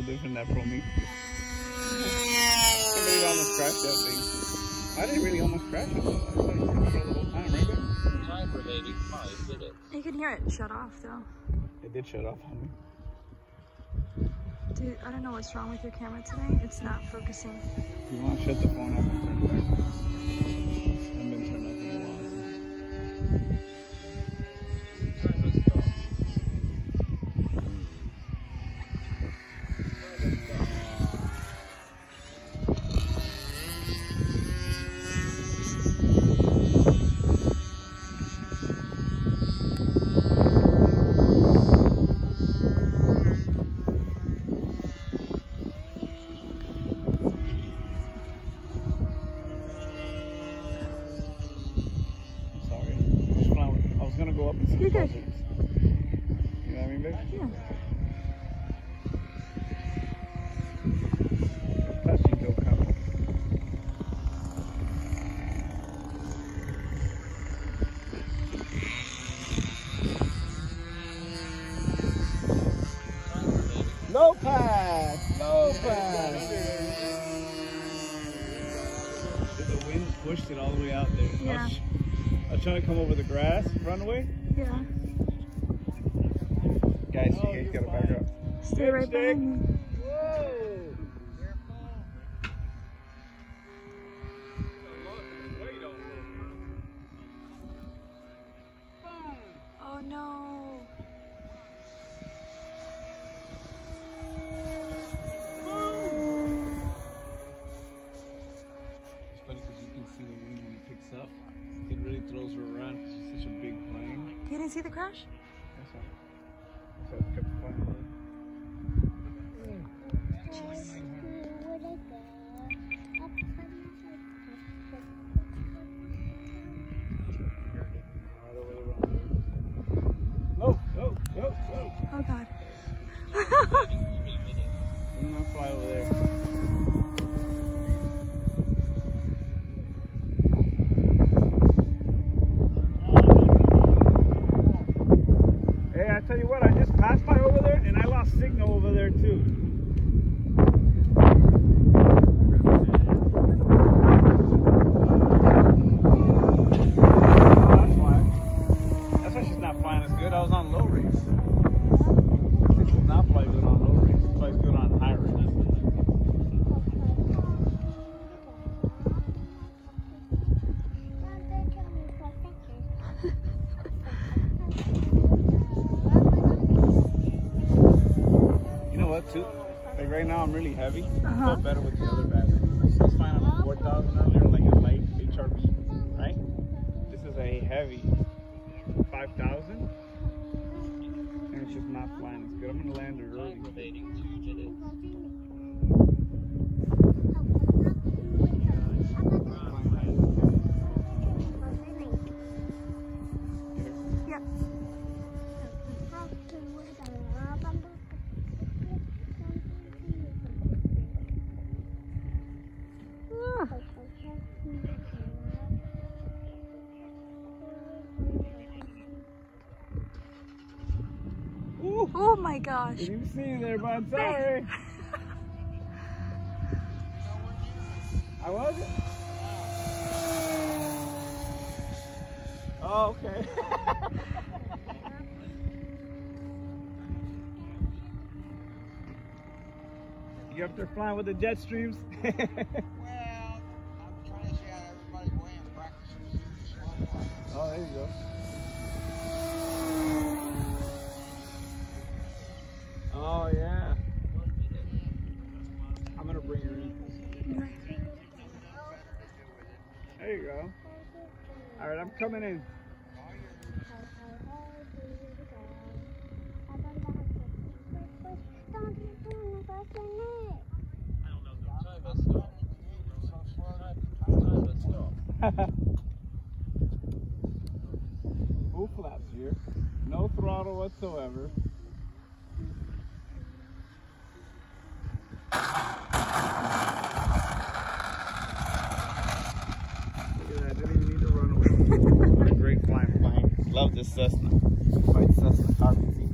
different than that Pro Me. Somebody almost crashed that thing. I didn't really almost crash it. I thought you could control the whole time, right? Time relating 5 minutes. You can hear it shut off though. It did shut off on me. Dude, I don't know what's wrong with your camera today. It's not focusing. You want to shut the phone off and turn it back on? I've been turned off in a while. Go up and see the buzzards. You know what I mean, babe? Yeah. Touch and go coming. No pass! No pass! The wind pushed it all the way out there. Yeah. I was trying to come over the grass, run away. Yeah. Guys, you guys gotta back up. Stay right behind me. Whoa! Oh no. It's funny because you can see the wind when it picks up. It really throws her around because it's such a big plane. You didn't see the crash? That's all. So it kept flying away. No, no, no, no. Oh god. I'm gonna fly over there. Hey, I tell you what, I just passed by over there and I lost signal over there too. That's why. That's why she's not flying as good. I was on low rates. She does not fly good on low rates. She flies good on high rates. You know what, too? Like right now, I'm really heavy. I felt better with the other battery. I was flying on a 4,000 earlier, like a light HRB, right? This is a heavy 5,000, and it's just not flying as good. I'm gonna land it early. Time relating 2 minutes. Yep. Ooh, Oh my gosh. didn't see you there, bud. Sorry. I wasn't. Oh, okay. You up there flying with the jet streams? Well, I'm trying to see how everybody's weighing practices. Oh, there you go. Oh, yeah. I'm going to bring her in. There you go. All right, I'm coming in. Full flaps here. No throttle whatsoever. Look at that, didn't even need to run away. What a great flying plane. Love this Cessna. E-flite Cessna RBC.